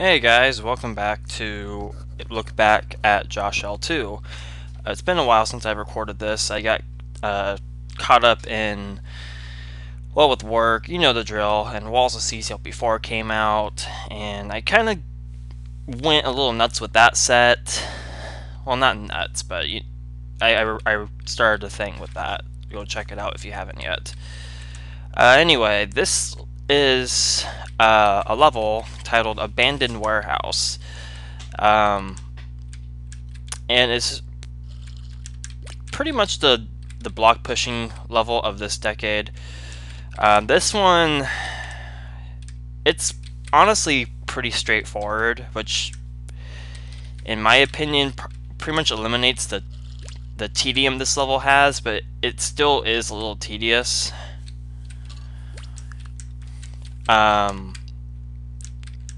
Hey guys, welcome back to look back at JoshL2. It's been a while since I recorded this. I got caught up in, well, with work, you know the drill, and Walls of CCL4 came out, and I kind of went a little nuts with that set. Well, not nuts, but I started a thing with that. Go check it out if you haven't yet. Anyway, this is a level titled Abandoned Warehouse. And it's pretty much the block pushing level of this decade. This one, it's honestly pretty straightforward, which, in my opinion, pretty much eliminates the tedium this level has, but it still is a little tedious.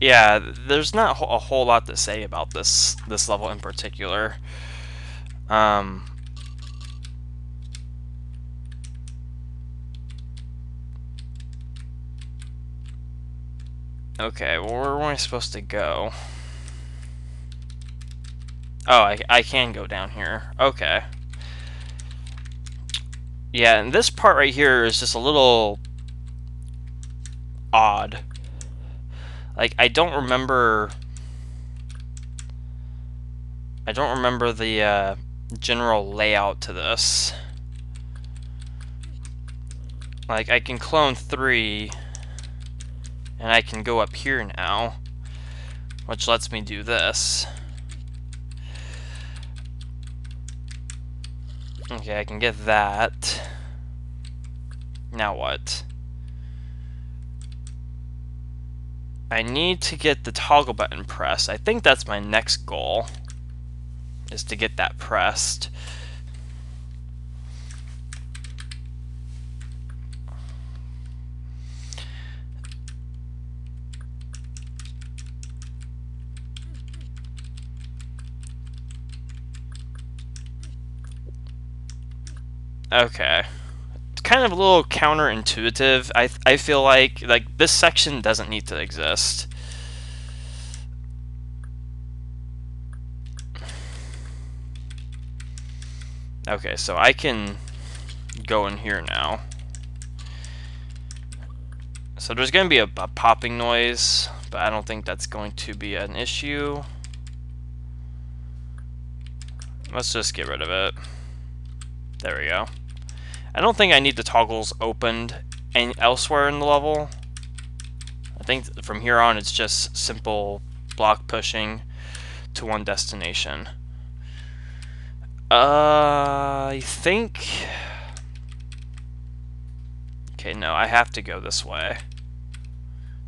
Yeah, there's not a whole lot to say about this level in particular. Okay, well, where am I supposed to go? Oh, I can go down here. Okay. Yeah, and this part right here is just a little odd. Like, I don't remember the general layout to this. Like, I can clone 3, and I can go up here now, which lets me do this. Okay, I can get that. Now what? I need to get the toggle button pressed. I think that's my next goal, is to get that pressed. Okay. It's kind of a little counterintuitive. I feel like this section doesn't need to exist. Okay, so I can go in here now. So there's going to be a popping noise, but I don't think that's going to be an issue. Let's just get rid of it. There we go. I don't think I need the toggles opened elsewhere in the level. I think from here on it's just simple block pushing to one destination. I think... Okay, no, I have to go this way.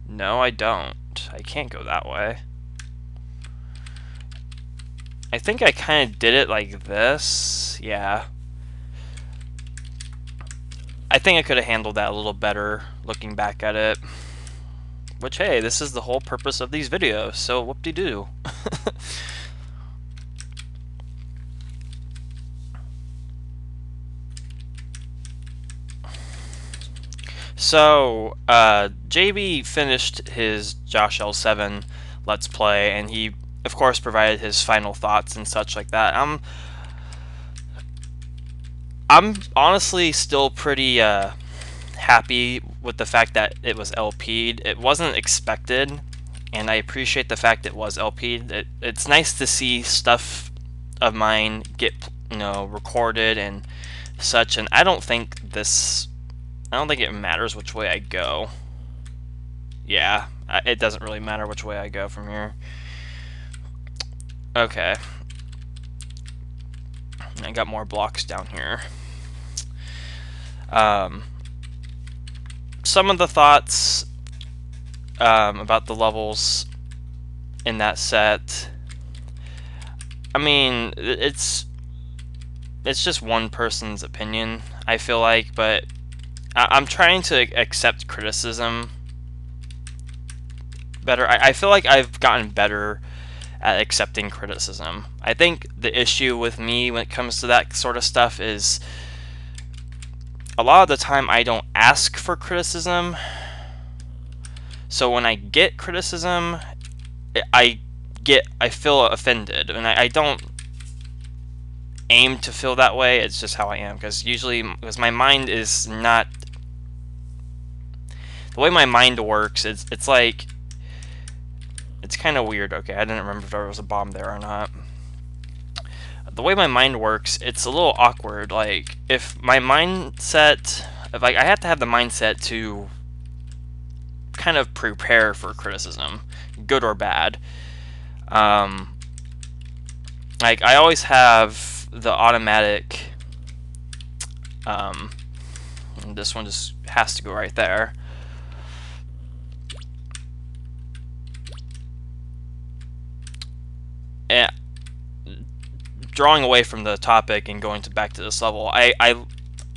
No, I don't. I can't go that way. I think I kind of did it like this. Yeah. I think I could have handled that a little better looking back at it. Which, hey, this is the whole purpose of these videos, so whoop-de-doo. So, JB finished his JoshL2 Let's Play, and he, of course, provided his final thoughts and such like that. I'm honestly still pretty happy with the fact that it was LP'd. It wasn't expected, and I appreciate the fact it was LP'd. It's nice to see stuff of mine get, you know, recorded and such, and I don't think it matters which way I go. Yeah, it doesn't really matter which way I go from here. Okay. I got more blocks down here. Some of the thoughts about the levels in that set. I mean, it's just one person's opinion, I feel like, but I'm trying to accept criticism better. I feel like I've gotten better at accepting criticism. I think the issue with me when it comes to that sort of stuff is a lot of the time I don't ask for criticism. So when I get criticism, I feel offended, and I don't aim to feel that way. It's just how I am, because my mind is not the way my mind works. It's like, it's kind of weird. Okay, I didn't remember if there was a bomb there or not. The way my mind works, it's a little awkward. Like, if my mindset, if like I have to have the mindset to kind of prepare for criticism, good or bad. Like, I always have the automatic, and this one just has to go right there. And drawing away from the topic and going back to this level, I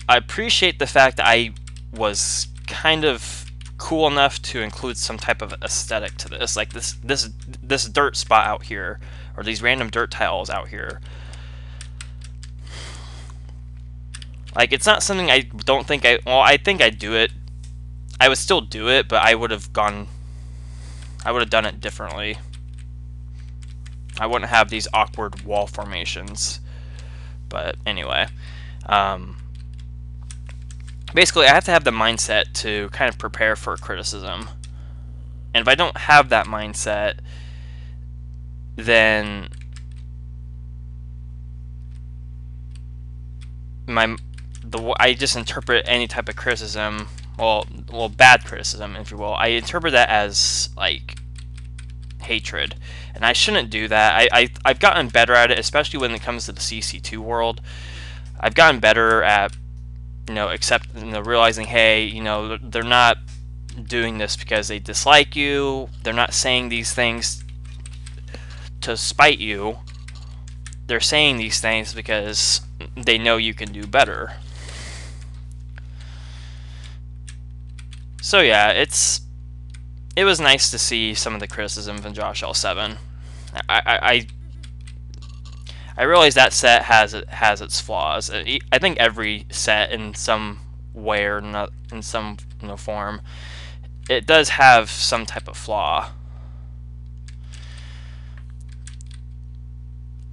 appreciate the fact that I was kind of cool enough to include some type of aesthetic to this, like this dirt spot out here, or these random dirt tiles out here. Like, it's not something I don't think I think I'd do it. I would still do it, but I would have done it differently. I wouldn't have these awkward wall formations. But anyway, basically, I have to have the mindset to kind of prepare for criticism. And if I don't have that mindset, then I just interpret any type of criticism, well, bad criticism, if you will. I interpret that as like hatred, and I shouldn't do that. I've gotten better at it, especially when it comes to the CC2 world. I've gotten better at, realizing, hey, they're not doing this because they dislike you. They're not saying these things to spite you. They're saying these things because they know you can do better. So yeah, it was nice to see some of the criticism from JoshL2. I realize that set has its flaws. I think every set, in some way or not, in some form, it does have some type of flaw.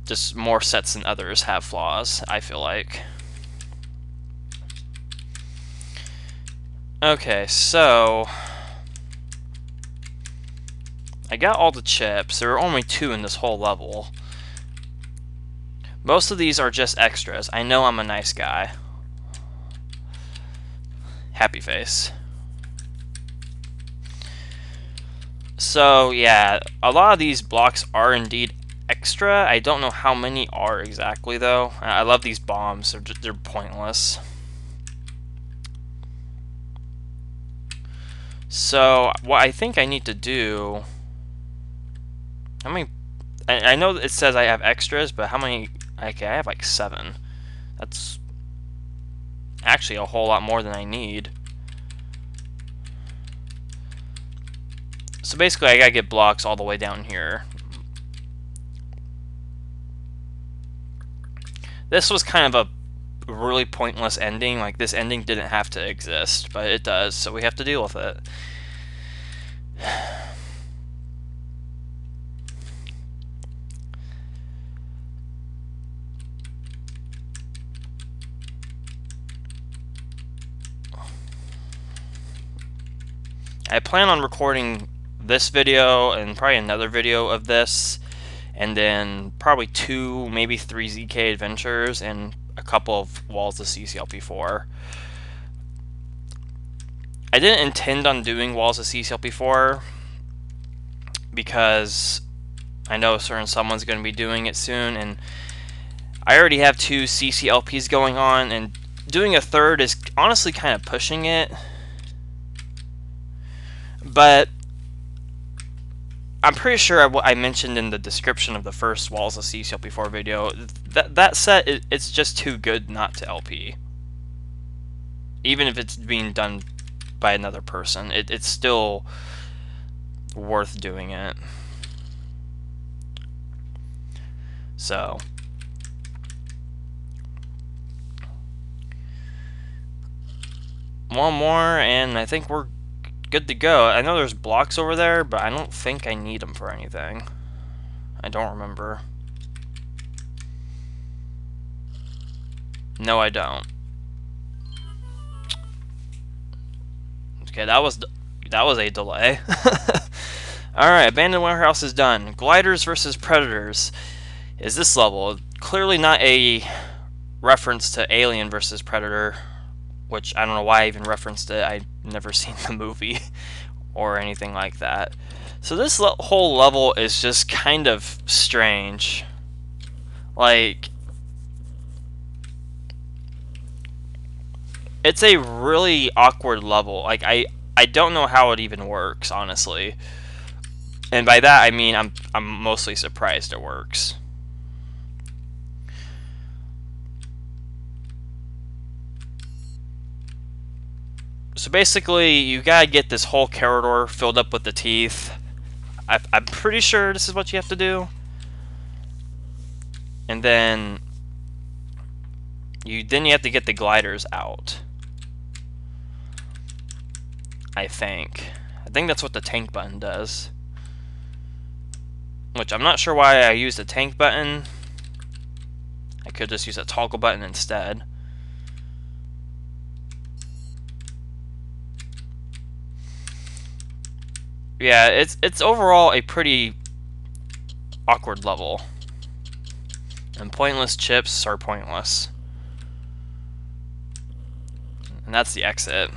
Just more sets than others have flaws, I feel like. Okay, so I got all the chips. There are only 2 in this whole level. Most of these are just extras. I know I'm a nice guy. Happy face. So yeah, a lot of these blocks are indeed extra. I don't know how many are exactly, though. I love these bombs. They're pointless. So what I think I need to do, how many, I know it says I have extras, but how many? Okay, I have like 7. That's actually a whole lot more than I need. So basically I gotta get blocks all the way down here. This was kind of a really pointless ending. Like, this ending didn't have to exist, but it does, so we have to deal with it. I plan on recording this video and probably another video of this, and then probably 2, maybe 3 ZK adventures and a couple of walls of CCLP4. I didn't intend on doing walls of CCLP4 because I know someone's going to be doing it soon, and I already have 2 CCLPs going on, and doing a third is honestly kind of pushing it. But I'm pretty sure I mentioned in the description of the first Walls of CCLP4 video that set, it's just too good not to LP. Even if it's being done by another person, it's still worth doing it. So one more, and I think we're good to go. I know there's blocks over there, but I don't think I need them for anything. I don't remember. No, I don't. Okay, that was a delay. Alright, abandoned warehouse is done. Gliders versus predators is this level. Clearly not a reference to Alien versus Predator, which I don't know why I even referenced it. I've never seen the movie or anything like that. So this whole level is just kind of strange. Like, it's a really awkward level. Like, I don't know how it even works, honestly. And by that I mean I'm mostly surprised it works. So basically, you gotta get this whole corridor filled up with the teeth. I'm pretty sure this is what you have to do. And then you have to get the gliders out. I think that's what the tank button does. Which I'm not sure why I used the tank button. I could just use a toggle button instead. Yeah, it's overall a pretty awkward level. And pointless chips are pointless. And that's the exit.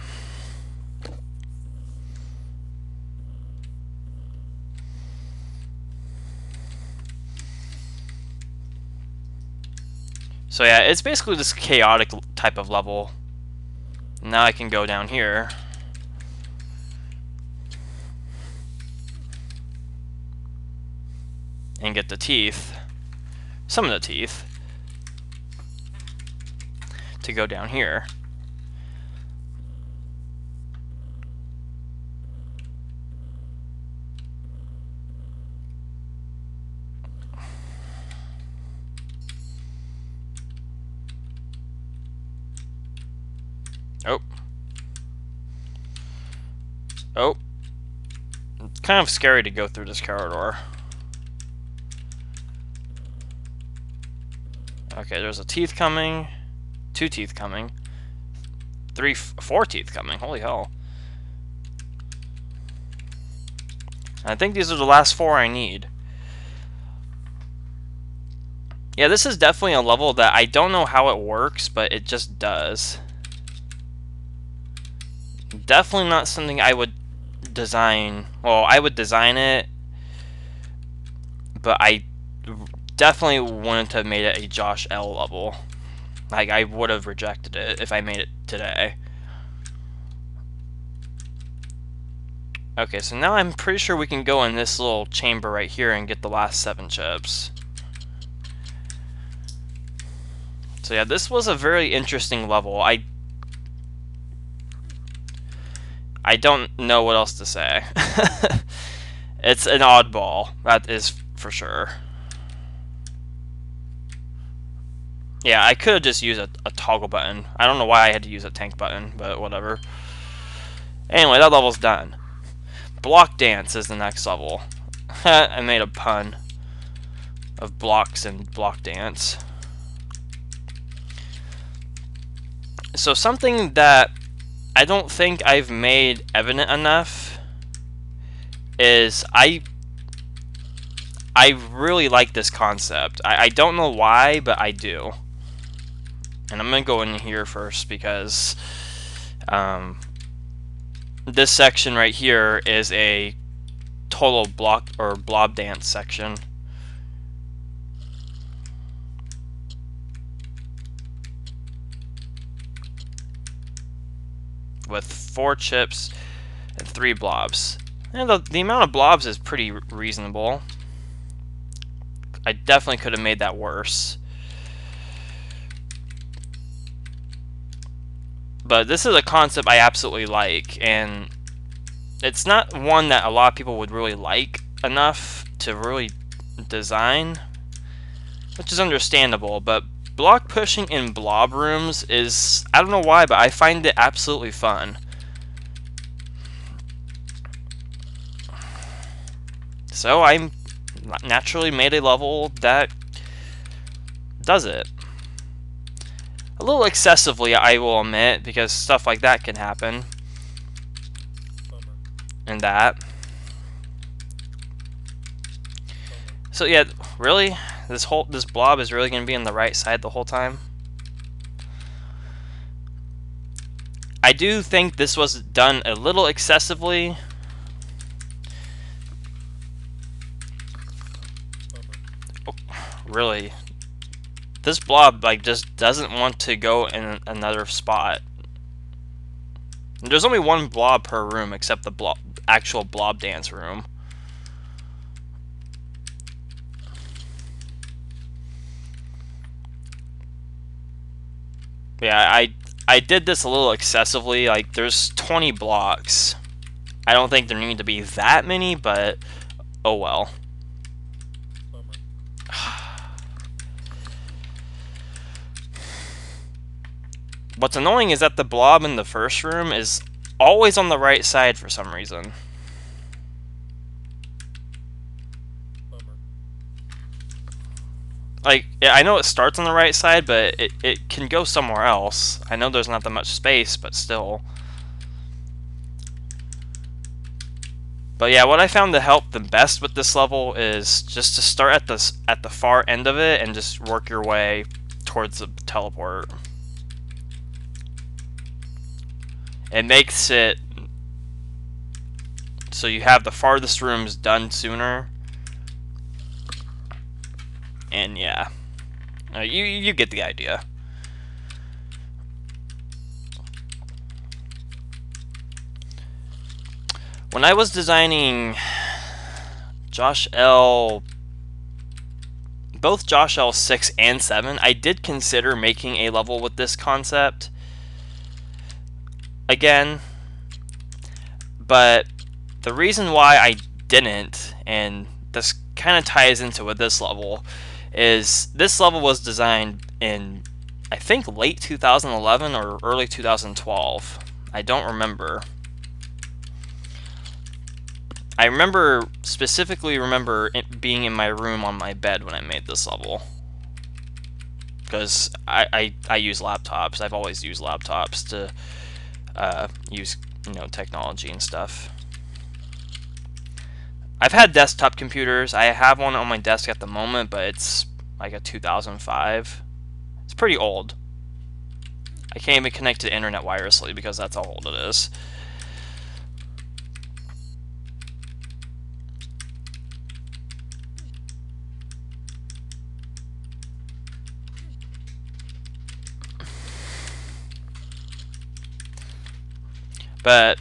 So yeah, it's basically this chaotic type of level. Now I can go down here. And get the teeth. Some of the teeth. To go down here. Oh. Oh. It's kind of scary to go through this corridor. Okay, there's a teeth coming. 2 teeth coming. 4 teeth coming. Holy hell. I think these are the last 4 I need. Yeah, this is definitely a level that I don't know how it works, but it just does. Definitely not something I would design. Well, I would design it, but I definitely wouldn't have made it a JoshL level. Like, I would have rejected it if I made it today. Okay, so now I'm pretty sure we can go in this little chamber right here and get the last 7 chips. So yeah, this was a very interesting level. I don't know what else to say. It's an oddball, that is for sure. Yeah, I could have just used a toggle button. I don't know why I had to use a tank button, but whatever. Anyway, that level's done. Blockdance is the next level. I made a pun of blocks and Blockdance. So something that I don't think I've made evident enough is I really like this concept. I don't know why, but I do. And I'm going to go in here first because this section right here is a total block or blob dance section. With 4 chips and 3 blobs. And the amount of blobs is pretty reasonable. I definitely could have made that worse. But this is a concept I absolutely like, and it's not one that a lot of people would really like enough to really design, which is understandable, but block pushing in blob rooms is, I don't know why, but I find it absolutely fun. So I naturally made a level that does it. A little excessively, I will admit, because stuff like that can happen. And that. So yeah, really? This blob is really going to be on the right side the whole time? I do think this was done a little excessively. Oh, really? This blob like just doesn't want to go in another spot. There's only one blob per room except the actual Blockdance room. Yeah, I did this a little excessively. Like, there's 20 blocks. I don't think there need to be that many, but oh well. What's annoying is that the blob in the first room is always on the right side for some reason. Like, yeah, I know it starts on the right side, but it can go somewhere else. I know there's not that much space, but still. But yeah, what I found to help the best with this level is just to start at the far end of it and just work your way towards the teleport. It makes it so you have the farthest rooms done sooner. And yeah, you get the idea. When I was designing JoshL, both JoshL6 and 7, I did consider making a level with this concept again, but the reason why I didn't, and this kind of ties into with this level, is this level was designed in, I think, late 2011 or early 2012. I don't remember. I specifically remember it being in my room on my bed when I made this level. Because I use laptops. I've always used laptops to use, technology and stuff. I've had desktop computers. I have one on my desk at the moment, but it's like a 2005. It's pretty old. I can't even connect to the internet wirelessly because that's how old it is. But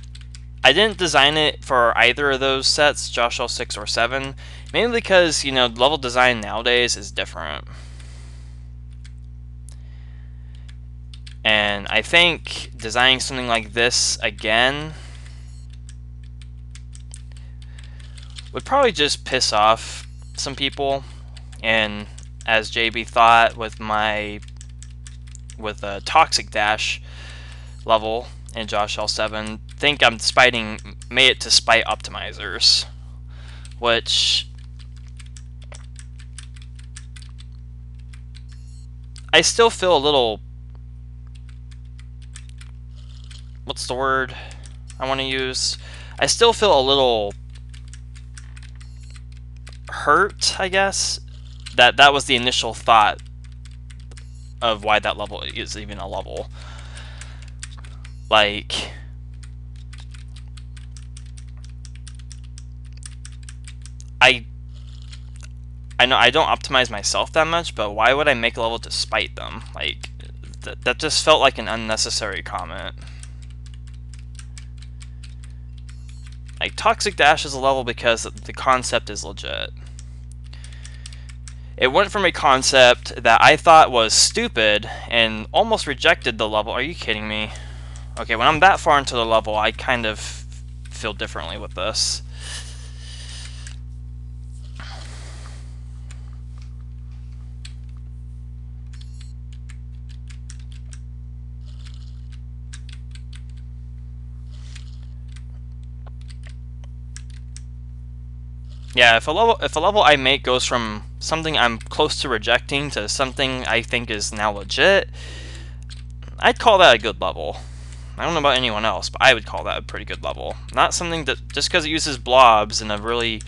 I didn't design it for either of those sets, JoshL6 or 7, mainly because, level design nowadays is different. And I think designing something like this again would probably just piss off some people. And as JB thought with a Toxic Dash level in JoshL7, think I'm made it to spite optimizers, which I still feel a little, what's the word I want to use? I still feel a little hurt, I guess, that was the initial thought of why that level is even a level. Like, I know I don't optimize myself that much, but why would I make a level to spite them? Like, that just felt like an unnecessary comment. Like, Toxic Dash is a level because the concept is legit. It went from a concept that I thought was stupid and almost rejected the level. Are you kidding me? Okay, when I'm that far into the level, I kind of feel differently with this. Yeah, if a level I make goes from something I'm close to rejecting to something I think is now legit, I'd call that a good level. I don't know about anyone else, but I would call that a pretty good level. Not something that, just because it uses blobs in a really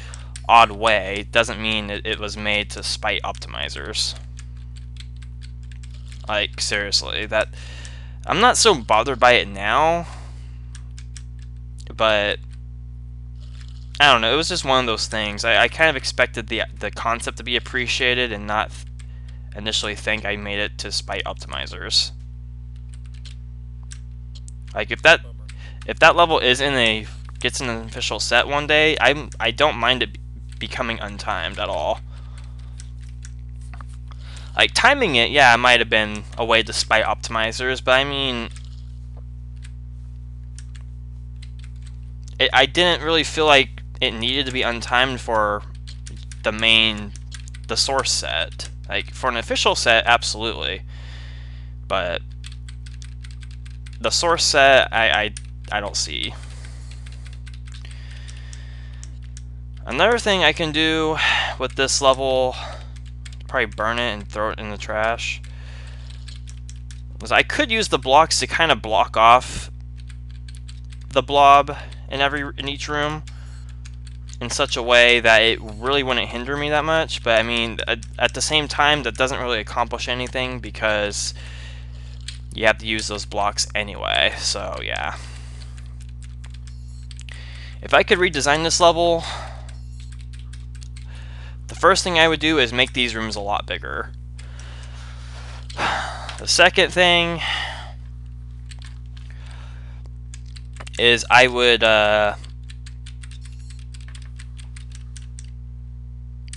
odd way, doesn't mean it was made to spite optimizers. Like, seriously, that... I'm not so bothered by it now, but... I don't know, it was just one of those things. I kind of expected the concept to be appreciated and not initially think I made it to spite optimizers. Like, if that level is gets in an official set one day, I don't mind it becoming untimed at all. Like, timing it, yeah, it might have been a way to spite optimizers, but I mean, I didn't really feel like it needed to be untimed for the source set. Like, for an official set, absolutely, but the source set, I don't see. Another thing I can do with this level, probably burn it and throw it in the trash, is I could use the blocks to kind of block off the blob in each room in such a way that it really wouldn't hinder me that much. But I mean, at the same time, that doesn't really accomplish anything because you have to use those blocks anyway. So yeah, if I could redesign this level, the first thing I would do is make these rooms a lot bigger. The second thing is I would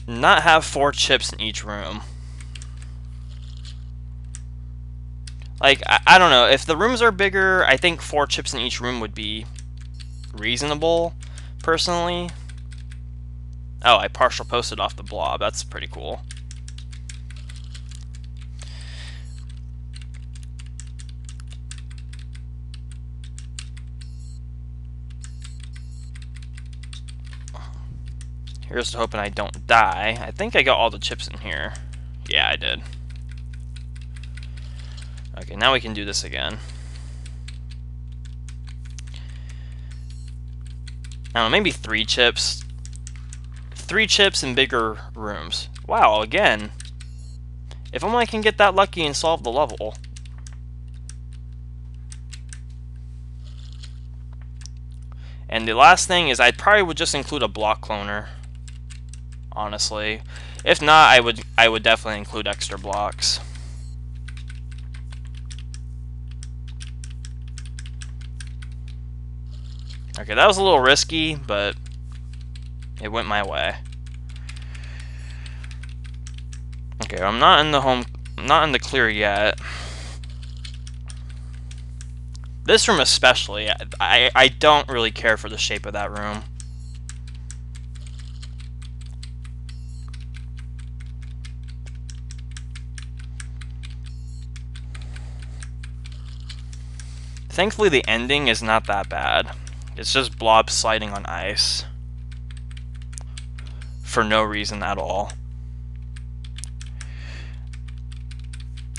not have 4 chips in each room. Like, I don't know, if the rooms are bigger, I think 4 chips in each room would be reasonable, personally. Oh, I partial posted off the blob, that's pretty cool. Here's hoping I don't die. I think I got all the chips in here. Yeah, I did. Okay, now we can do this again. I don't know, maybe 3 chips. 3 chips in bigger rooms. Wow, again. If only I can get that lucky and solve the level. And the last thing is I probably would just include a block cloner. Honestly. If not, I would definitely include extra blocks. Okay, that was a little risky, but it went my way. Okay, I'm not in the clear yet. This room especially, I don't really care for the shape of that room. Thankfully, the ending is not that bad. It's just Blob sliding on ice. For no reason at all.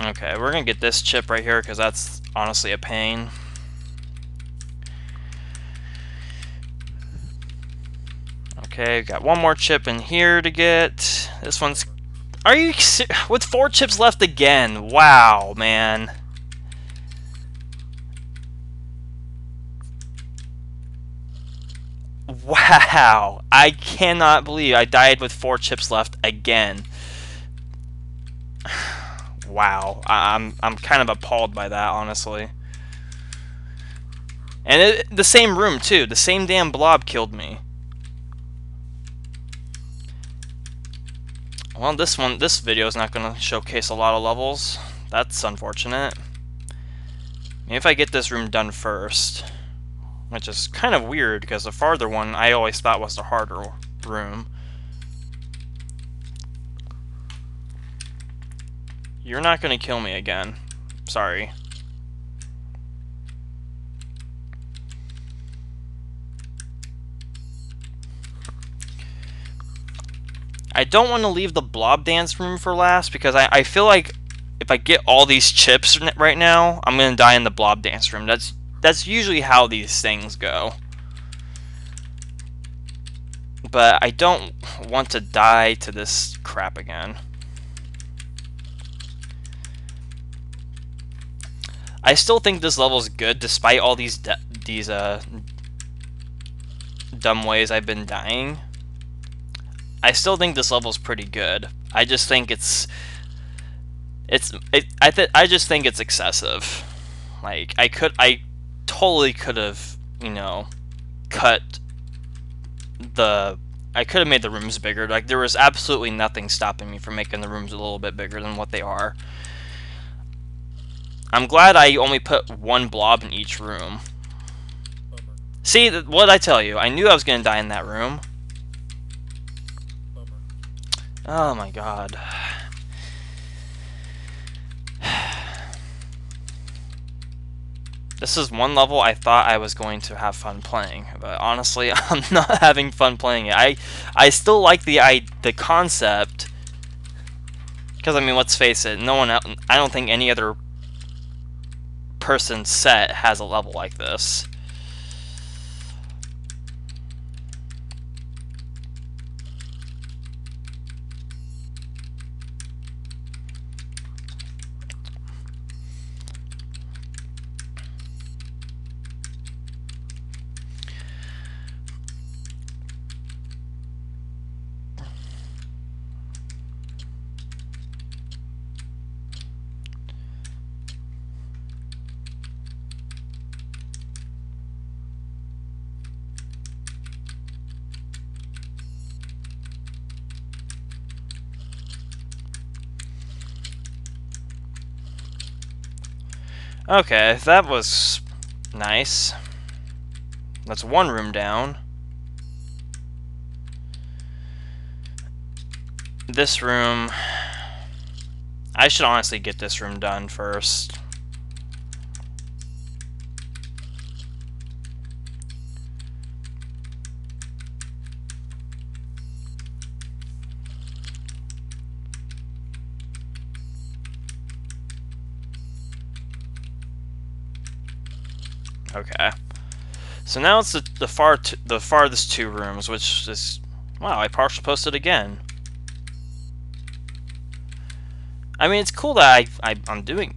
Okay, we're gonna get this chip right here because that's honestly a pain. Okay, got one more chip in here to get. This one's... Are you... With 4 chips left again? Wow, man. Wow, I cannot believe I died with 4 chips left again. Wow, I'm kind of appalled by that, honestly. And the same room too. The same damn blob killed me. Well, this video is not going to showcase a lot of levels. That's unfortunate. Maybe if I get this room done first. Which is kind of weird, because the farther one I always thought was the harder room. You're not going to kill me again. Sorry. I don't want to leave the Blob Dance room for last because I feel like if I get all these chips right now, I'm gonna die in the Blob Dance room. That's usually how these things go. But I don't want to die to this crap again. I still think this level is good despite all these dumb ways I've been dying. I still think this level is pretty good. I just think I just think it's excessive. Like I totally could have, you know, I could have made the rooms bigger. Like there was absolutely nothing stopping me from making the rooms a little bit bigger than what they are. I'm glad I only put one blob in each room. See, what did I tell you? I knew I was going to die in that room. Oh my god. This is one level I thought I was going to have fun playing, but honestly, I'm not having fun playing it. I still like the concept, because I mean, let's face it, no one else, I don't think any other person's set has a level like this. Okay, that was nice. That's one room down. This room, I should honestly get this room done first. Okay. So now it's the farthest two rooms, which is, wow, I partial posted again. I mean, it's cool that I'm doing.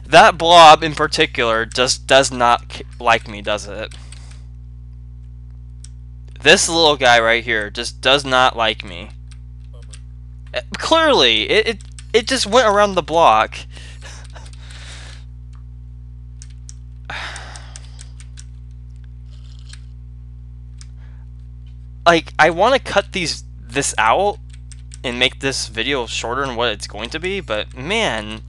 That blob in particular just does not like me, does it? This little guy right here just does not like me. Clearly, it just went around the block. Like, I want to cut this out and make this video shorter than what it's going to be, but man,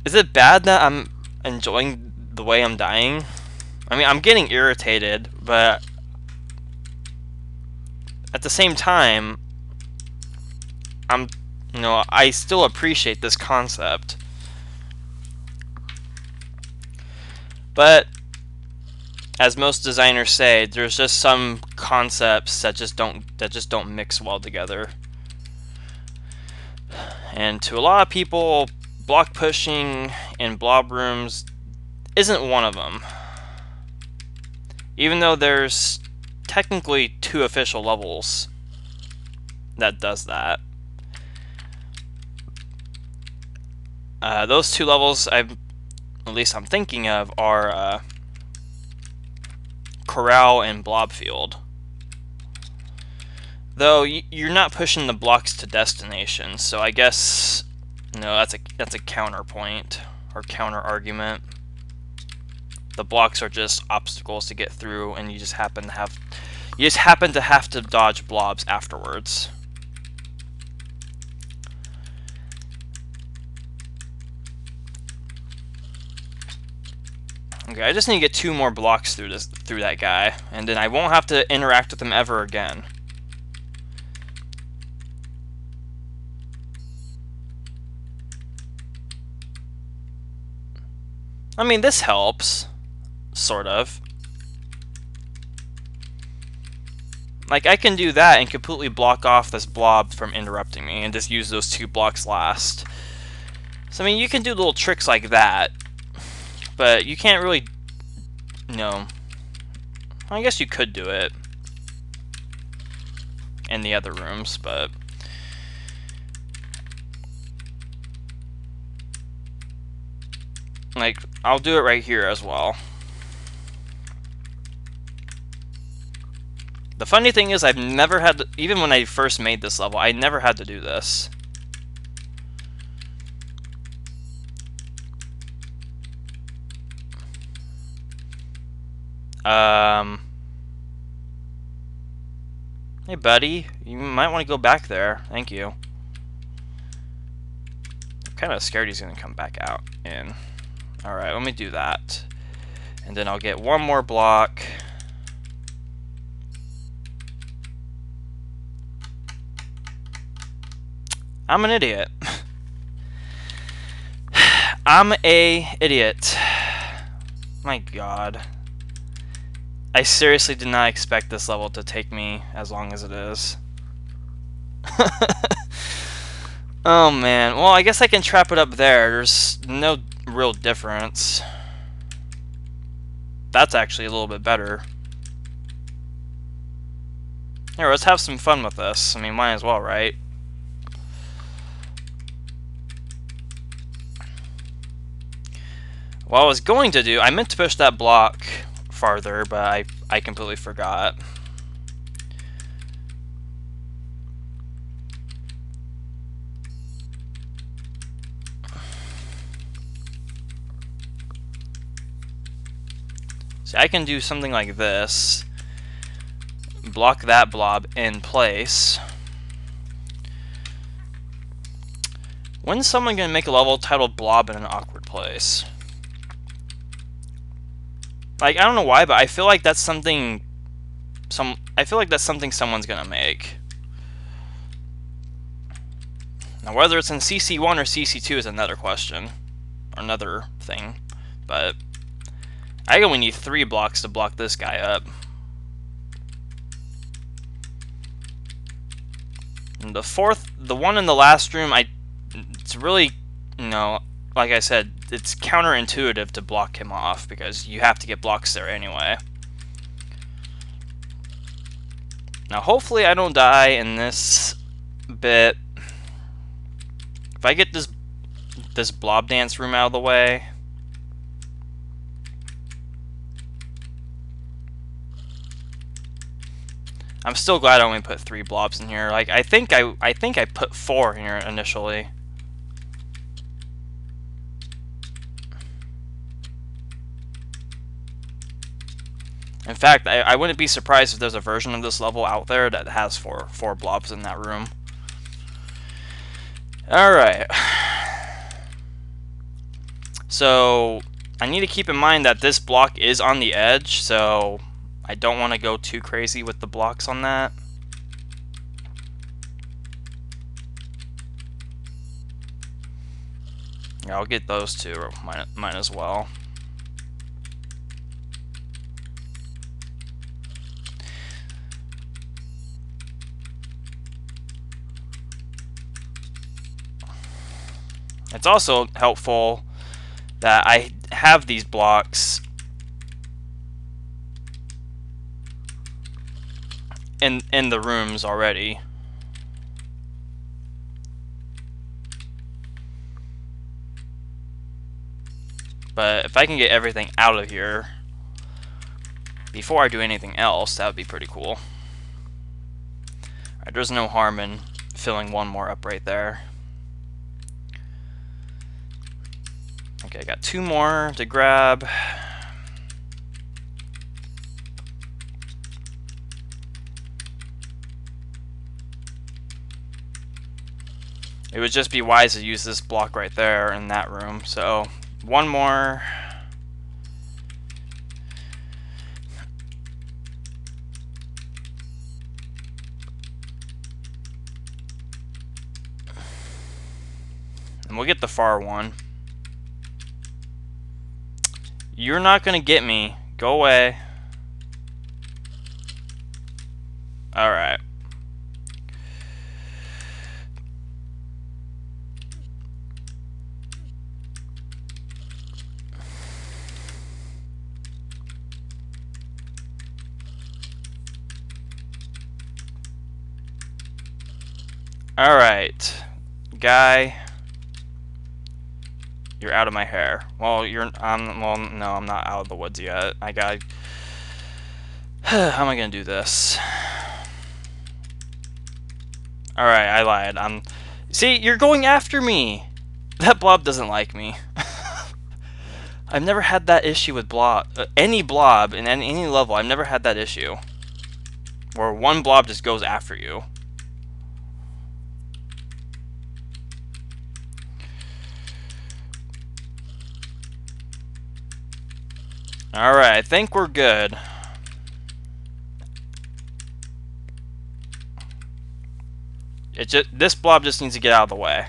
is it bad that I'm enjoying the way I'm dying? I mean, I'm getting irritated, but at the same time, I still appreciate this concept. But as most designers say, there's just some concepts that just don't mix well together. And to a lot of people, block pushing in blob rooms isn't one of them. Even though there's technically 2 official levels that does that. Those 2 levels at least I'm thinking of are Corral and Blob Field. Though you're not pushing the blocks to destination, so I guess no, that's a counterpoint or counter argument. The blocks are just obstacles to get through, and you just happen to have to dodge blobs afterwards. Okay, I just need to get 2 more blocks through that guy, and then I won't have to interact with him ever again. I mean, this helps. sort of. Like, I can do that and completely block off this blob from interrupting me and just use those 2 blocks last. So, I mean, you can do little tricks like that, but you can't really, I guess you could do it in the other rooms, but like, I'll do it right here as well. The funny thing is, I've never had to, even when I first made this level, I never had to do this. Hey buddy, you might want to go back there. Thank you. I'm kind of scared he's going to come back out in. Alright, let me do that. And then I'll get one more block. I'm an idiot. I'm a idiot. My god. I seriously did not expect this level to take me as long as it is. Oh man. Well, I guess I can trap it up there. There's no real difference. That's actually a little bit better. Here, let's have some fun with this. I mean, might as well, right? What I was going to do, I meant to push that block farther, but I completely forgot. See, I can do something like this. Block that blob in place. When's someone going to make a level titled Blob in an awkward place? Like, I don't know why, but I feel like that's something someone's gonna make. Now, whether it's in CC1 or CC2 is another question, or another thing. But I only need 3 blocks to block this guy up. And the one in the last room, it's really, like I said, it's counterintuitive to block him off because you have to get blocks there anyway. Now, hopefully I don't die in this bit. If I get this blob dance room out of the way, I'm still glad I only put 3 blobs in here. Like, I think I put 4 here initially. In fact, I wouldn't be surprised if there's a version of this level out there that has four blobs in that room. Alright. So, I need to keep in mind that this block is on the edge, so I don't want to go too crazy with the blocks on that. Yeah, I'll get those 2, or mine as well. It's also helpful that I have these blocks in the rooms already. But if I can get everything out of here before I do anything else, that would be pretty cool. Alright, there's no harm in filling one more up right there. Okay, I got 2 more to grab. It would just be wise to use this block right there in that room. So, 1 more. And we'll get the far one. You're not going to get me Go away. Alright. Alright. Guy. You're out of my hair. Well, well, no, I'm not out of the woods yet. I got. How am I gonna do this? Alright, I lied. See, you're going after me! That blob doesn't like me. I've never had that issue with any blob in any level. I've never had that issue. Where one blob just goes after you. Alright, I think we're good. This blob just needs to get out of the way.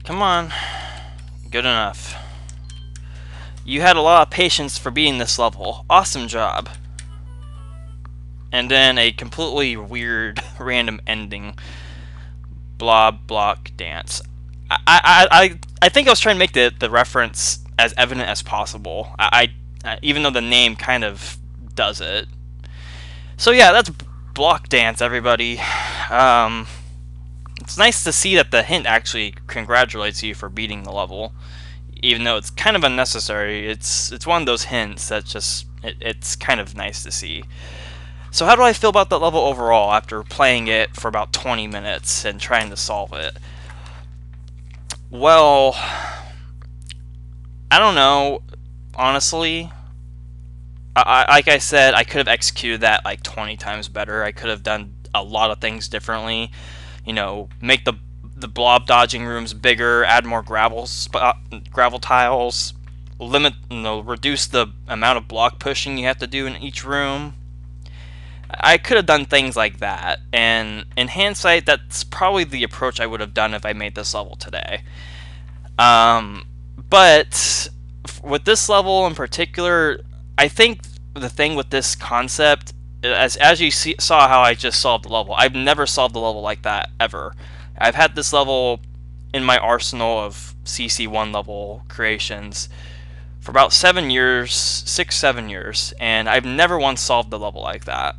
Come on. Good enough. You had a lot of patience for beating this level. Awesome job. And then a completely weird, random ending. Blob, Blockdance. I think I was trying to make the reference as evident as possible. Even though the name kind of does it. So yeah, that's Blockdance, everybody. It's nice to see that the hint actually congratulates you for beating the level, even though it's kind of unnecessary. It's one of those hints that just it's kind of nice to see. So how do I feel about that level overall after playing it for about 20 minutes and trying to solve it? Well, I don't know, honestly. Like I said, I could have executed that like 20 times better. I could have done a lot of things differently. You know, make the blob dodging rooms bigger, add more gravel tiles, reduce the amount of block pushing you have to do in each room. I could have done things like that, and in hindsight, that's probably the approach I would have done if I made this level today. But with this level in particular, I think the thing with this concept, as you saw how I just solved the level, I've never solved a level like that ever. I've had this level in my arsenal of CC1 level creations for about 7 years, 6-7 years, and I've never once solved a level like that.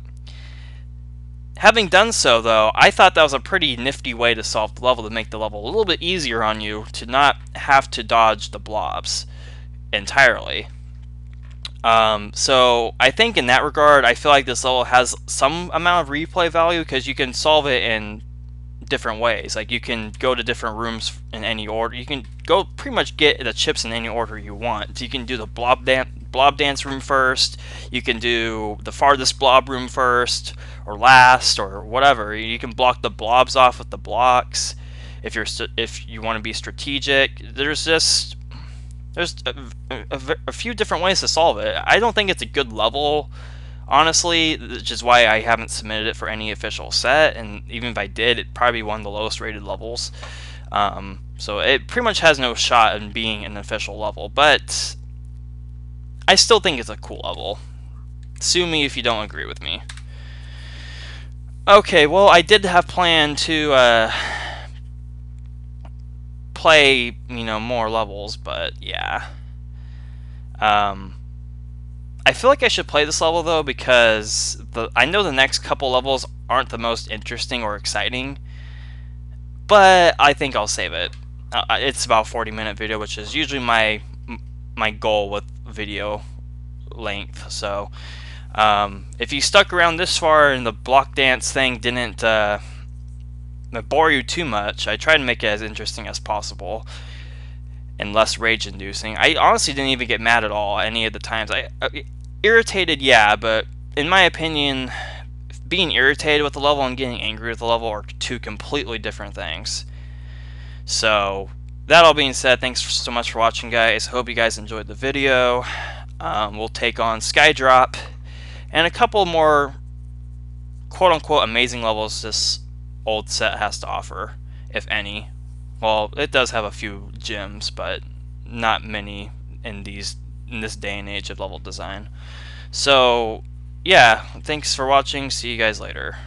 Having done so, though, I thought that was a pretty nifty way to solve the level, to make the level a little bit easier on you, to not have to dodge the blobs entirely. So I think in that regard, I feel like this level has some amount of replay value, because you can solve it in different ways. Like, you can go to different rooms in any order. You can go pretty much get the chips in any order you want. So you can do the blob dance room first. You can do the farthest blob room first, or last, or whatever. You can block the blobs off with the blocks if you want to be strategic. There's a few different ways to solve it. I don't think it's a good level, honestly, which is why I haven't submitted it for any official set, and even if I did, it'd probably be one of the lowest rated levels. So it pretty much has no shot in being an official level, but I still think it's a cool level. Sue me if you don't agree with me. Okay, well, I did have planned to play, more levels, but yeah. I feel like I should play this level, though, because I know the next couple levels aren't the most interesting or exciting, but I think I'll save it. It's about a 40-minute video, which is usually my goal with video length, so if you stuck around this far and the Blockdance thing didn't bore you too much, I tried to make it as interesting as possible and less rage-inducing. I honestly didn't even get mad at all any of the times. Irritated, yeah, but in my opinion, being irritated with the level and getting angry with the level are two completely different things. So, that all being said, thanks so much for watching, guys. Hope you guys enjoyed the video. We'll take on Skydrop and a couple more quote-unquote amazing levels this old set has to offer, if any. Well, it does have a few gems, but not many in this day and age of level design. So, yeah, thanks for watching. See you guys later.